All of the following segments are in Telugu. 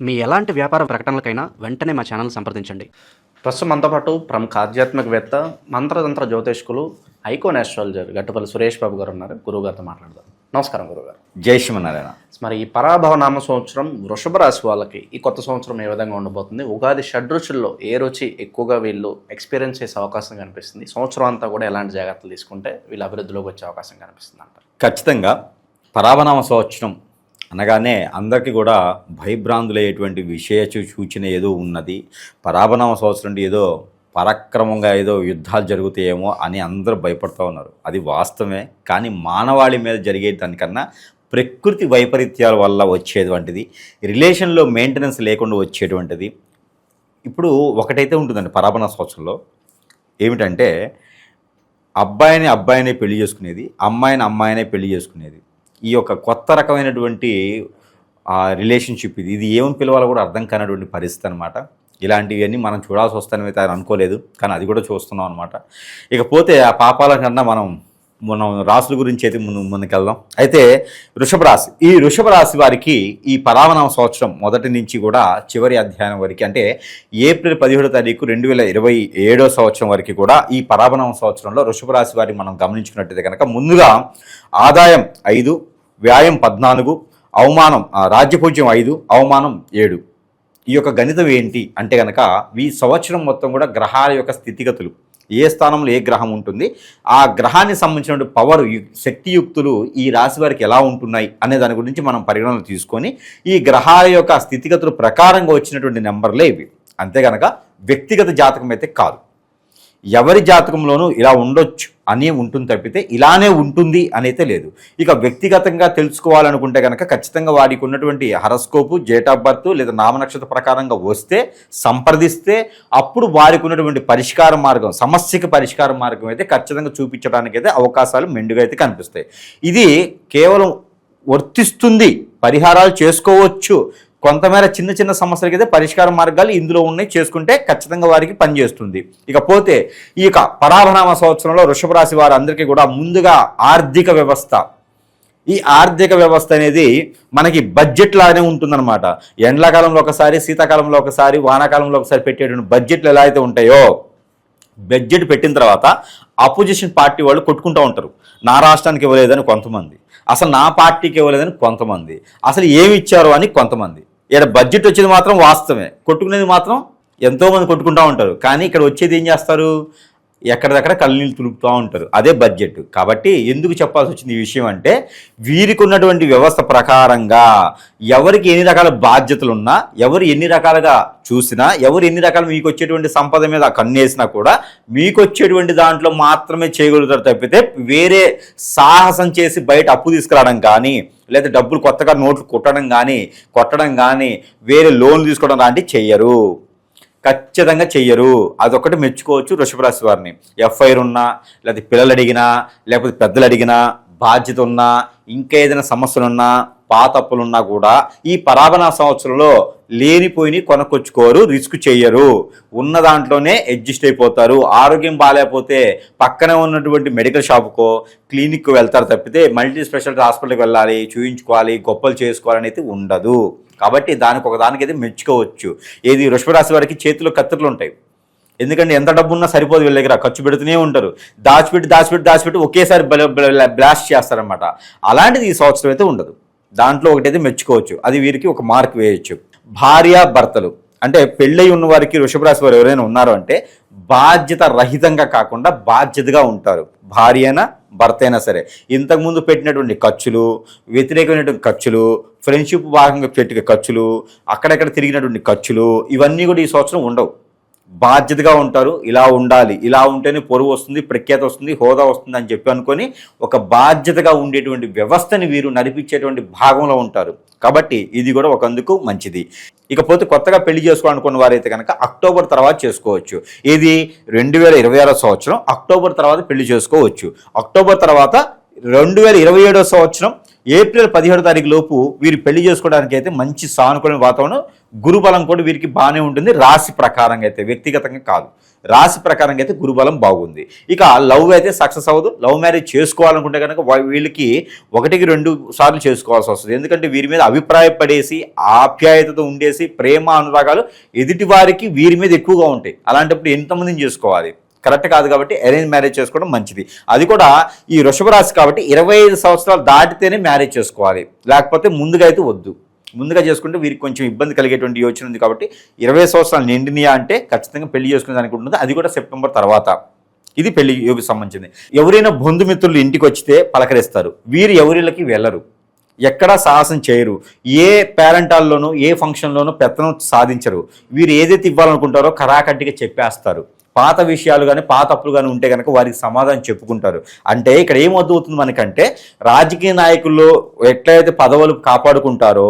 మీ ఎలాంటి వ్యాపార ప్రకటనలకైనా వెంటనే మా ఛానల్ సంప్రదించండి. ప్రస్తుతం మనతో పాటు ప్రముఖ ఆధ్యాత్మికవేత్త, మంత్రతంత్ర జ్యోతిష్కులు, ఐకాన్ ఆస్ట్రాలజర్ గట్టుపల్లి సురేష్ బాబు గారు ఉన్నారు. గురువుగారితో మాట్లాడదాం. నమస్కారం గురుగారు. జై శ్రీమన్నారాయణ. మరి ఈ పరాభవ నామ సంవత్సరం వృషభ రాశి వాళ్ళకి ఈ కొత్త సంవత్సరం ఏ విధంగా ఉండబోతుంది? ఉగాది షడ్రుచుల్లో ఏ రుచి ఎక్కువగా వీళ్ళు ఎక్స్పీరియన్స్ చేసే అవకాశం కనిపిస్తుంది? సంవత్సరం అంతా కూడా ఎలాంటి జాగ్రత్తలు తీసుకుంటే వీళ్ళు అభివృద్ధిలోకి వచ్చే అవకాశం కనిపిస్తుంది అంటారు? ఖచ్చితంగా పరాభనామ సంవత్సరం అనగానే అందరికీ కూడా భయభ్రాంతులయ్యేటువంటి విషయ సూచన ఏదో ఉన్నది. పరాభనామ సంవత్సరం అంటే ఏదో పరాక్రమంగా ఏదో యుద్ధాలు జరుగుతాయేమో అని అందరూ భయపడుతూ ఉన్నారు. అది వాస్తవమే. కానీ మానవాళి మీద జరిగే దానికన్నా ప్రకృతి వైపరీత్యాల వల్ల వచ్చేటువంటిది, రిలేషన్లో మెయింటెనెన్స్ లేకుండా వచ్చేటువంటిది. ఇప్పుడు ఒకటైతే ఉంటుందండి పరాభనామ సంవత్సరంలో, ఏమిటంటే అబ్బాయిని పెళ్లి చేసుకునేది, అమ్మాయినే పెళ్లి చేసుకునేది. ఈ యొక్క కొత్త రకమైనటువంటి రిలేషన్షిప్ ఇది ఏమని పిలవాలో కూడా అర్థం కానటువంటి పరిస్థితి అనమాట. ఇలాంటివన్నీ మనం చూడాల్సి వస్తానైతే అనుకోలేదు, కానీ అది కూడా చూస్తున్నాం అనమాట. ఇకపోతే ఆ పాపాల కన్నా మనం రాసుల గురించి అయితే ముందుకెళ్దాం. అయితే ఈ వృషభ రాశి వారికి ఈ పరాభనామ సంవత్సరం మొదటి నుంచి కూడా చివరి అధ్యాయం వరకు, అంటే ఏప్రిల్ 17వ తారీఖు 2027 సంవత్సరం వరకు కూడా ఈ పరాభనామ సంవత్సరంలో వృషభ రాశి వారికి మనం గమనించుకున్నట్టయితే కనుక ముందుగా ఆదాయం 5, వ్యయం 14, అవమానం రాజ్యపూజ్యం 5, అవమానం 7. ఈ యొక్క గణితం ఏంటి అంటే కనుక ఈ సంవత్సరం మొత్తం కూడా గ్రహాల యొక్క స్థితిగతులు, ఏ స్థానంలో ఏ గ్రహం ఉంటుంది, ఆ గ్రహానికి సంబంధించినటువంటి పవర్ శక్తియుక్తులు ఈ రాశి వారికి ఎలా ఉంటున్నాయి అనే దాని గురించి మనం పరిగణనలు తీసుకొని ఈ గ్రహాల యొక్క స్థితిగతుల ప్రకారంగా వచ్చినటువంటి నెంబర్లే ఇవి. అంతే కనుక వ్యక్తిగత జాతకం అయితే కాదు. ఎవరి జాతకంలోనూ ఇలా ఉండొచ్చు అని ఉంటుంది తప్పితే ఇలానే ఉంటుంది అనైతే లేదు. ఇక వ్యక్తిగతంగా తెలుసుకోవాలనుకుంటే కనుక ఖచ్చితంగా వారికి ఉన్నటువంటి హరస్కోపు, డేట్ ఆఫ్ బర్త్ లేదా నామనక్షత్ర ప్రకారంగా వస్తే సంప్రదిస్తే అప్పుడు వారికి ఉన్నటువంటి పరిష్కార మార్గం, సమస్యకి పరిష్కార మార్గం అయితే ఖచ్చితంగా చూపించడానికైతే అవకాశాలు మెండుగా అయితే కనిపిస్తాయి. ఇది కేవలం వర్తిస్తుంది, పరిహారాలు చేసుకోవచ్చు. కొంతమేర చిన్న చిన్న సమస్యలకైతే పరిష్కార మార్గాలు ఇందులో ఉన్నాయి, చేసుకుంటే ఖచ్చితంగా వారికి పనిచేస్తుంది. ఇకపోతే ఈ యొక్క పరాభనామ సంవత్సరంలో వృషభ రాశి వారందరికీ కూడా ముందుగా ఆర్థిక వ్యవస్థ, ఈ ఆర్థిక వ్యవస్థ అనేది మనకి బడ్జెట్ లాగానే ఉంటుందన్నమాట. ఎండాకాలంలో ఒకసారి, శీతాకాలంలో ఒకసారి, వానాకాలంలో ఒకసారి పెట్టేటువంటి బడ్జెట్లు ఎలా అయితే ఉంటాయో, బడ్జెట్ పెట్టిన తర్వాత అపోజిషన్ పార్టీ వాళ్ళు కొట్టుకుంటూ ఉంటారు. నా రాష్ట్రానికి ఇవ్వలేదని కొంతమంది, అసలు నా పార్టీకి ఇవ్వలేదని కొంతమంది, అసలు ఏమి ఇచ్చారు అని కొంతమంది. ఇక్కడ బడ్జెట్ వచ్చేది మాత్రం వాస్తవమే, కొట్టుకునేది మాత్రం ఎంతోమంది కొట్టుకుంటూ ఉంటారు. కానీ ఇక్కడ వచ్చేది ఏం చేస్తారు, ఎక్కడిదక్కడ కళ్ళనీళ్ళు తులుపుతూ ఉంటారు. అదే బడ్జెట్. కాబట్టి ఎందుకు చెప్పాల్సి వచ్చింది ఈ విషయం అంటే, వీరికి ఉన్నటువంటి వ్యవస్థ ప్రకారంగా ఎవరికి ఎన్ని రకాల బాధ్యతలు ఉన్నా, ఎవరు ఎన్ని రకాలుగా చూసినా, ఎవరు ఎన్ని రకాలు మీకు వచ్చేటువంటి సంపద మీద కన్నేసినా కూడా మీకు వచ్చేటువంటి దాంట్లో మాత్రమే చేయగలుగుతారు తప్పితే వేరే సాహసం చేసి బయట అప్పు తీసుకురావడం కానీ, లేదా డబ్బులు కొత్తగా నోట్లు కొట్టడం కానీ, వేరే లోన్లు తీసుకోవడం లాంటివి చెయ్యరు, ఖచ్చితంగా చెయ్యరు. అదొకటి మెచ్చుకోవచ్చు వృషభ రాశి వారిని. ఎఫ్ఐఆర్ ఉన్నా, లేకపోతే పిల్లలు అడిగినా, లేకపోతే పెద్దలు అడిగినా, బాధ్యత ఉన్నా, ఇంకా ఏదైనా సమస్యలున్నా, పాతప్పులున్నా కూడా ఈ పరాభనామ సంవత్సరంలో లేనిపోయి కొనుక్కొచ్చుకోరు, రిస్క్ చెయ్యరు, ఉన్న దాంట్లోనే అడ్జస్ట్ అయిపోతారు. ఆరోగ్యం బాగాలేకపోతే పక్కనే ఉన్నటువంటి మెడికల్ షాపుకో, క్లినిక్కు వెళ్తారు తప్పితే మల్టీ స్పెషాలిటీ హాస్పిటల్కి వెళ్ళాలి, చూయించుకోవాలి, గొప్పలు చేసుకోవాలని అయితే ఉండదు. కాబట్టి దానికైతే మెచ్చుకోవచ్చు. ఏది వృషభ రాశి వారికి చేతిలో కత్తిరలు ఉంటాయి. ఎందుకంటే ఎంత డబ్బు ఉన్నా సరిపోదు, వీళ్ళ దగ్గర ఖర్చు పెడుతూనే ఉంటారు. దాచిపెట్టి ఒకేసారి బ్లాస్ట్ చేస్తారనమాట. అలాంటిది ఈ సంవత్సరం అయితే ఉండదు. దాంట్లో ఒకటైతే మెచ్చుకోవచ్చు, అది వీరికి ఒక మార్క్ వేయచ్చు. భార్య భర్తలు అంటే పెళ్ళై ఉన్న వారికి వృషభ రాశి వారు ఎవరైనా ఉన్నారు అంటే బాధ్యత రహితంగా కాకుండా బాధ్యతగా ఉంటారు. భార్య అయినా భర్త అయినా సరే ఇంతకుముందు పెట్టినటువంటి ఖర్చులు, వ్యతిరేకమైనటువంటి ఖర్చులు, ఫ్రెండ్షిప్ భాగంగా పెట్టిన ఖర్చులు, అక్కడెక్కడ తిరిగినటువంటి ఖర్చులు, ఇవన్నీ కూడా ఈ సంవత్సరం ఉండవు. బాధ్యతగా ఉంటారు. ఇలా ఉండాలి, ఇలా ఉంటేనే పొరుగు వస్తుంది, ప్రఖ్యాత వస్తుంది, హోదా వస్తుంది అని చెప్పి అనుకొని ఒక బాధ్యతగా ఉండేటువంటి వ్యవస్థని వీరు నడిపించేటువంటి భాగంలో ఉంటారు. కాబట్టి ఇది కూడా ఒకందుకు మంచిది. ఇకపోతే కొత్తగా పెళ్లి చేసుకోవాలనుకున్న వారైతే కనుక అక్టోబర్ తర్వాత చేసుకోవచ్చు. ఇది 2026 సంవత్సరం అక్టోబర్ తర్వాత పెళ్లి చేసుకోవచ్చు. అక్టోబర్ తర్వాత 2027 సంవత్సరం ఏప్రిల్ 17వ తారీఖు లోపు వీరు పెళ్లి చేసుకోవడానికి అయితే మంచి సానుకూల వాతావరణం, గురుబలం కూడా వీరికి బాగానే ఉంటుంది. రాశి ప్రకారంగా అయితే, వ్యక్తిగతంగా కాదు, రాశి ప్రకారంగా అయితే గురుబలం బాగుంది. ఇక లవ్ అయితే సక్సెస్ అవ్వదు. లవ్ మ్యారేజ్ చేసుకోవాలనుకుంటే కనుక వీళ్ళకి 1-2 సార్లు చేసుకోవాల్సి వస్తుంది. ఎందుకంటే వీరి మీద అభిప్రాయపడేసి ఆప్యాయతతో ఉండేసి ప్రేమ అనురాగాలు ఎదుటి వారికి వీరి మీద ఎక్కువగా ఉంటాయి. అలాంటప్పుడు ఎంతమందిని చేసుకోవాలి? కరెక్ట్ కాదు. కాబట్టి అరేంజ్ మ్యారేజ్ చేసుకోవడం మంచిది. అది కూడా ఈ వృషభ రాశి కాబట్టి 25 సంవత్సరాలు దాటితేనే మ్యారేజ్ చేసుకోవాలి, లేకపోతే ముందుగా అయితే వద్దు. ముందుగా చేసుకుంటే వీరికి కొంచెం ఇబ్బంది కలిగేటువంటి యోచన ఉంది. కాబట్టి 20 సంవత్సరాలు నిండినయా అంటే ఖచ్చితంగా పెళ్లి చేసుకునే దానికి ఉంటుంది. అది కూడా సెప్టెంబర్ తర్వాత. ఇది పెళ్లి యోగికి సంబంధించింది. ఎవరైనా బంధుమిత్రులు ఇంటికి వచ్చితే పలకరిస్తారు, వీరు ఎవరిళ్ళకి వెళ్ళరు, ఎక్కడా సాహసం చేయరు, ఏ పేరెంటాల్లోనూ ఏ ఫంక్షన్లోనూ పెత్తనం సాధించరు. వీరు ఏదైతే ఇవ్వాలనుకుంటారో కరాకట్టిగా చెప్పేస్తారు. పాత విషయాలు కానీ పాత అప్పులు కానీ ఉంటే కనుక వారికి సమాధానం చెప్పుకుంటారు. అంటే ఇక్కడ ఏమవుతుంది మనకంటే, రాజకీయ నాయకుల్లో ఎట్లయితే పదవులు కాపాడుకుంటారో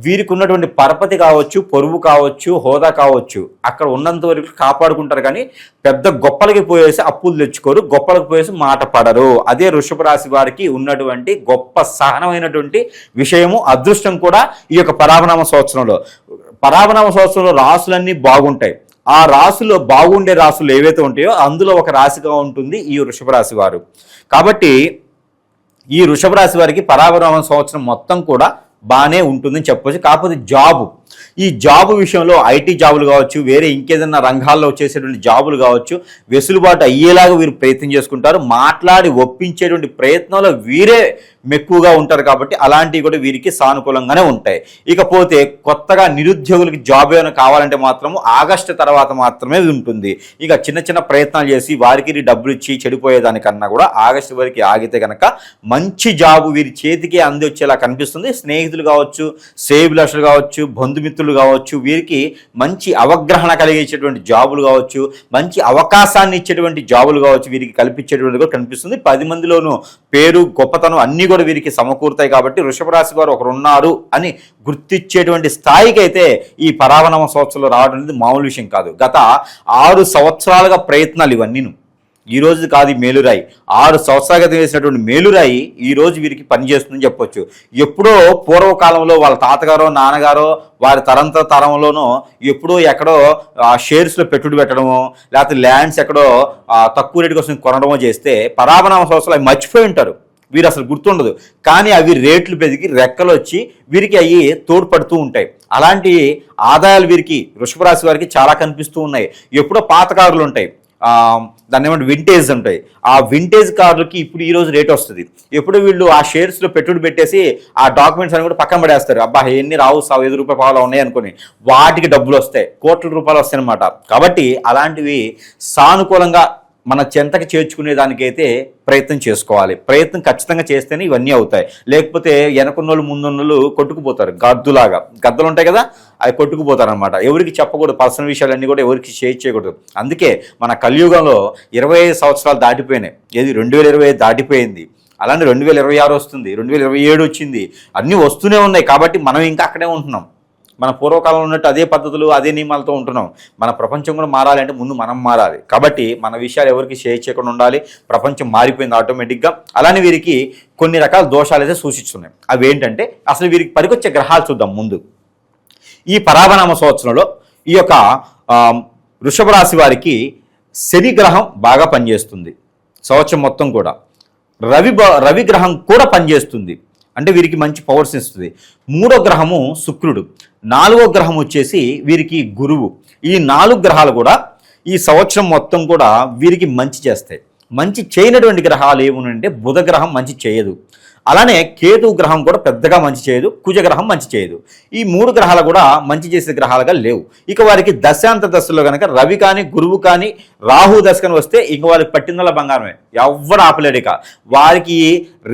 వీరికి ఉన్నటువంటి పరపతి కావచ్చు, పొరుగు కావచ్చు, హోదా కావచ్చు, అక్కడ ఉన్నంత వరకు కాపాడుకుంటారు. కానీ పెద్ద గొప్పలకి పోయేసి అప్పులు తెచ్చుకోరు, గొప్పలకు పోయేసి మాట పడరు. అదే వృషభ రాశి వారికి ఉన్నటువంటి గొప్ప సహనమైనటువంటి విషయము, అదృష్టం కూడా ఈ యొక్క పరాభనామ సంవత్సరంలో రాసులన్నీ బాగుంటాయి. ఆ రాశిలో బాగుండే రాశులు ఏవైతే ఉంటాయో అందులో ఒక రాశిగా ఉంటుంది ఈ వృషభ రాశి వారు. కాబట్టి ఈ వృషభ రాశి వారికి పరాభనామ సంవత్సరం మొత్తం కూడా బాగానే ఉంటుందని చెప్పవచ్చు. కాకపోతే ఈ జాబు విషయంలో ఐటీ జాబులు కావచ్చు, వేరే ఇంకేదన్నా రంగాల్లో చేసేటువంటి జాబులు కావచ్చు, వెసులుబాటు అయ్యేలాగా వీరు ప్రయత్నం చేసుకుంటారు. మాట్లాడి ఒప్పించేటువంటి ప్రయత్నంలో వీరే మెక్కువగా ఉంటారు. కాబట్టి అలాంటివి కూడా వీరికి సానుకూలంగానే ఉంటాయి. ఇకపోతే కొత్తగా నిరుద్యోగులకి జాబ్ ఏమైనా కావాలంటే మాత్రము ఆగస్టు తర్వాత మాత్రమే ఉంటుంది. ఇక చిన్న చిన్న ప్రయత్నాలు చేసి వారికి డబ్బులు ఇచ్చి చెడిపోయేదానికన్నా కూడా ఆగస్టు వరకు ఆగితే కనుక మంచి జాబు వీరి చేతికి అంది వచ్చేలా కనిపిస్తుంది. స్నేహితులు కావచ్చు, సేవిలర్సులు కావచ్చు, బంధుమిత్రులు కావచ్చు, వీరికి మంచి అవగాహన కలిగించేటువంటి జాబులు కావచ్చు, మంచి అవకాశాన్ని ఇచ్చేటువంటి జాబులు కావచ్చు, వీరికి కల్పించేటువంటి కూడా కనిపిస్తుంది. 10 మందిలోనూ పేరు, గొప్పతనం అన్నీ కూడా వీరికి సమకూరుతాయి. కాబట్టి వృషభ రాశి వారు ఒకరు ఉన్నారు అని గుర్తించేటువంటి స్థాయికి అయితే ఈ పరాభనామ సంవత్సరంలో రావడం అనేది మామూలు విషయం కాదు. గత 6 సంవత్సరాలుగా ప్రయత్నాలు ఇవన్నీ ఈ రోజు కాదు. మేలురాయి 6 సంవత్సరాలుగా వేసినటువంటి మేలురాయి ఈ రోజు వీరికి పనిచేస్తుందని చెప్పొచ్చు. ఎప్పుడో పూర్వకాలంలో వాళ్ళ తాతగారో నాన్నగారో వారి తరంలోనో ఎప్పుడో ఎక్కడో షేర్స్లో పెట్టుబడి పెట్టడమో, లేకపోతే ల్యాండ్స్ ఎక్కడో తక్కువ రేటు కోసం కొనడమో చేస్తే పరాభనామ సంవత్సరాలు అవి మర్చిపోయి ఉంటారు. వీరు అసలు గుర్తుండదు. కానీ అవి రేట్లు పెరిగి రెక్కలు వచ్చి వీరికి అవి తోడ్పడుతూ ఉంటాయి. అలాంటి ఆదాయాలు వీరికి వృషభ రాశి వారికి చాలా కనిపిస్తూ ఉన్నాయి. ఎప్పుడో పాత కార్లు ఉంటాయి, దాన్ని ఏమంటే వింటేజ్ ఉంటాయి. ఆ వింటేజ్ కార్లకి ఇప్పుడు ఈరోజు రేట్ వస్తుంది. ఎప్పుడు వీళ్ళు ఆ షేర్స్లో పెట్టుబడి పెట్టేసి ఆ డాక్యుమెంట్స్ అని కూడా పక్కన పడేస్తారు. అబ్బా ఎన్ని రావు, 5 రూపాయల పావులు ఉన్నాయి అనుకుని వాటికి డబ్బులు వస్తాయి, కోట్ల రూపాయలు వస్తాయి అనమాట. కాబట్టి అలాంటివి సానుకూలంగా మన చెంతకి చేర్చుకునే దానికైతే ప్రయత్నం చేసుకోవాలి. ప్రయత్నం ఖచ్చితంగా చేస్తేనే ఇవన్నీ అవుతాయి. లేకపోతే వెనకున్నోళ్ళు ముందున్నోళ్ళు కొట్టుకుపోతారు. గద్దలు ఉంటాయి కదా, అవి కొట్టుకుపోతారు అనమాట. ఎవరికి చెప్పకూడదు, పర్సనల్ విషయాలన్నీ కూడా ఎవరికి షేర్ చేయకూడదు. అందుకే మన కలియుగంలో 25 సంవత్సరాలు దాటిపోయినాయి. ఏది 2025 దాటిపోయింది. అలానే 2026 వస్తుంది, 2027 వచ్చింది, అన్నీ వస్తూనే ఉన్నాయి. కాబట్టి మనం ఇంకా అక్కడే ఉంటున్నాం. మన పూర్వకాలంలో ఉన్నట్టు అదే పద్ధతులు అదే నియమాలతో ఉంటున్నాం. మన ప్రపంచం కూడా మారాలి అంటే ముందు మనం మారాలి. కాబట్టి మన విషయాలు ఎవరికి షేర్ చేయకుండా ఉండాలి. ప్రపంచం మారిపోయింది ఆటోమేటిక్గా. అలానే వీరికి కొన్ని రకాల దోషాలు అయితే సూచిస్తున్నాయి. అవి ఏంటంటే అసలు వీరికి పనికొచ్చే గ్రహాలు చూద్దాం ముందు. ఈ పరాభనామ సంవత్సరంలో ఈ యొక్క వృషభ రాశి వారికి శని గ్రహం బాగా పనిచేస్తుంది సంవత్సరం మొత్తం కూడా. రవి గ్రహం కూడా పనిచేస్తుంది, అంటే వీరికి మంచి పవర్స్ ఇస్తుంది. 3వ గ్రహము శుక్రుడు, 4వ గ్రహం వచ్చేసి వీరికి గురువు. ఈ 4 గ్రహాలు కూడా ఈ సంవత్సరం మొత్తం కూడా వీరికి మంచి చేస్తాయి. మంచి చేయనటువంటి గ్రహాలు ఏమునంటే బుధ గ్రహం మంచి చేయదు, అలానే కేతు గ్రహం కూడా పెద్దగా మంచి చేయదు, కుజగ్రహం మంచి చేయదు. ఈ 3 గ్రహాలు కూడా మంచి చేసే గ్రహాలుగా లేవు. ఇక వారికి దశాంత దశలో కనుక రవి కానీ గురువు కానీ రాహు దశ కానీ వస్తే ఇంక వారికి పట్టిందల బంగారమే, ఎవ్వరు ఆపలేడు. ఇక వారికి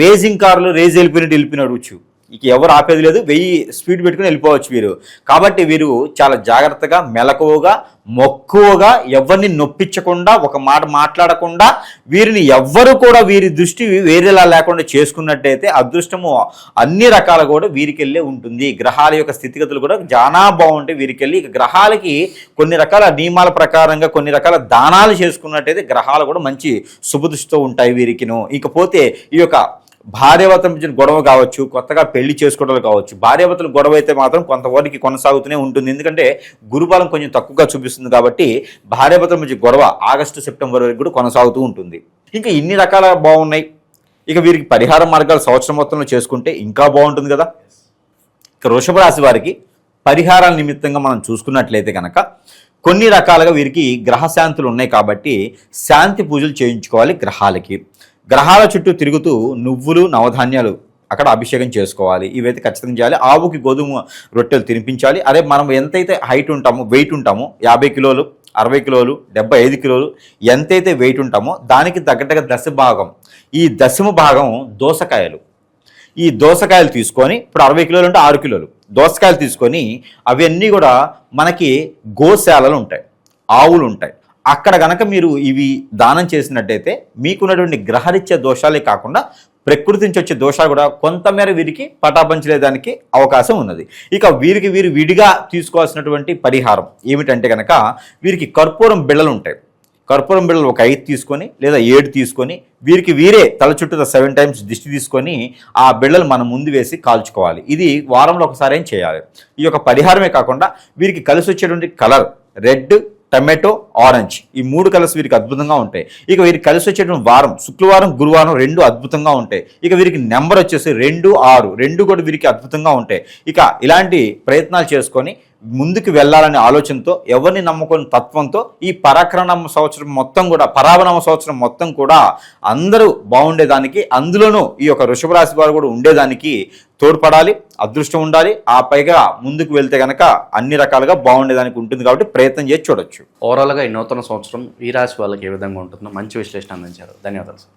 రేసింగ్ కార్లు వెళ్ళిపోయినట్టు ఇక ఎవరు ఆపేది లేదు. 1000 స్పీడ్ పెట్టుకుని వెళ్ళిపోవచ్చు వీరు. కాబట్టి వీరు చాలా జాగ్రత్తగా, మెలకువగా, మక్కువగా, ఎవరిని నొప్పించకుండా, ఒక మాట మాట్లాడకుండా, వీరిని ఎవ్వరు కూడా వీరి దృష్టి వేరేలా లేకుండా చేసుకున్నట్టయితే అదృష్టము అన్ని రకాల కూడా వీరికెళ్ళే ఉంటుంది. గ్రహాల యొక్క స్థితిగతులు కూడా చాలా బాగుంటాయి వీరికెళ్ళి. ఇక గ్రహాలకి కొన్ని రకాల నియమాల ప్రకారంగా కొన్ని రకాల దానాలు చేసుకున్నట్టయితే గ్రహాలు కూడా మంచి శుభదృష్టితో ఉంటాయి వీరికిను. ఇకపోతే ఈ యొక్క భార్యాభర్తల మధ్య గొడవ కావచ్చు, కొత్తగా పెళ్లి చేసుకోవడం కావచ్చు, భార్యాభర్తల గొడవ అయితే మాత్రం కొంతవరకు కొనసాగుతూనే ఉంటుంది. ఎందుకంటే గురుబలం కొంచెం తక్కువగా చూపిస్తుంది కాబట్టి భార్యాభర్తల మధ్య గొడవ ఆగస్టు సెప్టెంబర్ వరకు కూడా కొనసాగుతూ ఉంటుంది. ఇంకా ఇన్ని రకాల బాగున్నాయి. ఇక వీరికి పరిహార మార్గాలు సంవత్సరం మొత్తంలో చేసుకుంటే ఇంకా బాగుంటుంది కదా. ఇక వృషభ రాశి వారికి పరిహారాల నిమిత్తంగా మనం చూసుకున్నట్లయితే కనుక కొన్ని రకాలుగా వీరికి గ్రహశాంతులు ఉన్నాయి కాబట్టి శాంతి పూజలు చేయించుకోవాలి. గ్రహాల చుట్టూ తిరుగుతూ నువ్వులు నవధాన్యాలు అక్కడ అభిషేకం చేసుకోవాలి. ఇవైతే ఖచ్చితంగా చేయాలి. ఆవుకి గోధుమ రొట్టెలు తినిపించాలి. అదే మనం ఎంతైతే హైట్ ఉంటామో, వెయిట్ ఉంటామో, 50 కిలోలు, 60 కిలోలు, 75 కిలోలు ఎంతైతే వెయిట్ ఉంటామో దానికి తగ్గట్టుగా దశభాగం, ఈ దశమ భాగం దోసకాయలు, ఈ దోసకాయలు తీసుకొని, ఇప్పుడు 60 కిలోలు అంటే 6 కిలోలు దోసకాయలు తీసుకొని అవన్నీ కూడా మనకి గోశాలలు ఉంటాయి, ఆవులు ఉంటాయి, అక్కడ కనుక మీరు ఇవి దానం చేసినట్టయితే మీకున్నటువంటి గ్రహరీత్యా దోషాలే కాకుండా ప్రకృతి నుంచి వచ్చే దోషాలు కూడా కొంతమేర వీరికి పటాపంచలేదానికి అవకాశం ఉన్నది. ఇక వీరు విడిగా తీసుకోవాల్సినటువంటి పరిహారం ఏమిటంటే కనుక వీరికి కర్పూరం బిళ్ళలు ఉంటాయి. కర్పూరం బిళ్ళలు ఒక 5 తీసుకొని లేదా 7 తీసుకొని వీరే తల చుట్టూ 7 టైమ్స్ దిష్టి తీసుకొని ఆ బిళ్ళలు మనం ముందు వేసి కాల్చుకోవాలి. ఇది వారంలో ఒకసారి ఏం చేయాలి. ఈ యొక్క పరిహారమే కాకుండా వీరికి కలిసి వచ్చేటువంటి కలర్ రెడ్, టమాటో, ఆరెంజ్, ఈ 3 కలర్స్ వీరికి అద్భుతంగా ఉంటాయి. ఇక వీరికి కలిసి వచ్చేటువంటి వారం శుక్రవారం, గురువారం 2 అద్భుతంగా ఉంటాయి. ఇక వీరికి నెంబర్ వచ్చేసి 2, 6 2 కూడా వీరికి అద్భుతంగా ఉంటాయి. ఇక ఇలాంటి ప్రయత్నాలు చేసుకొని ముందుకు వెళ్ళాలనే ఆలోచనతో, ఎవరిని నమ్ముకున్న తత్వంతో ఈ పరాక్రమ సంవత్సరం మొత్తం కూడా అందరూ బాగుండేదానికి, అందులోనూ ఈ యొక్క వృషభ రాశి వారు కూడా ఉండేదానికి తోడ్పడాలి. అదృష్టం ఉండాలి. ఆ పైగా ముందుకు వెళ్తే కనుక అన్ని రకాలుగా బాగుండేదానికి ఉంటుంది. కాబట్టి ప్రయత్నం చేసి చూడొచ్చు. ఓవరాల్గా ఈ నూతన సంవత్సరం ఈ రాశి వాళ్ళకి ఏ విధంగా ఉంటుందో మంచి విశ్లేషణ అందించారు. ధన్యవాదాలు సార్.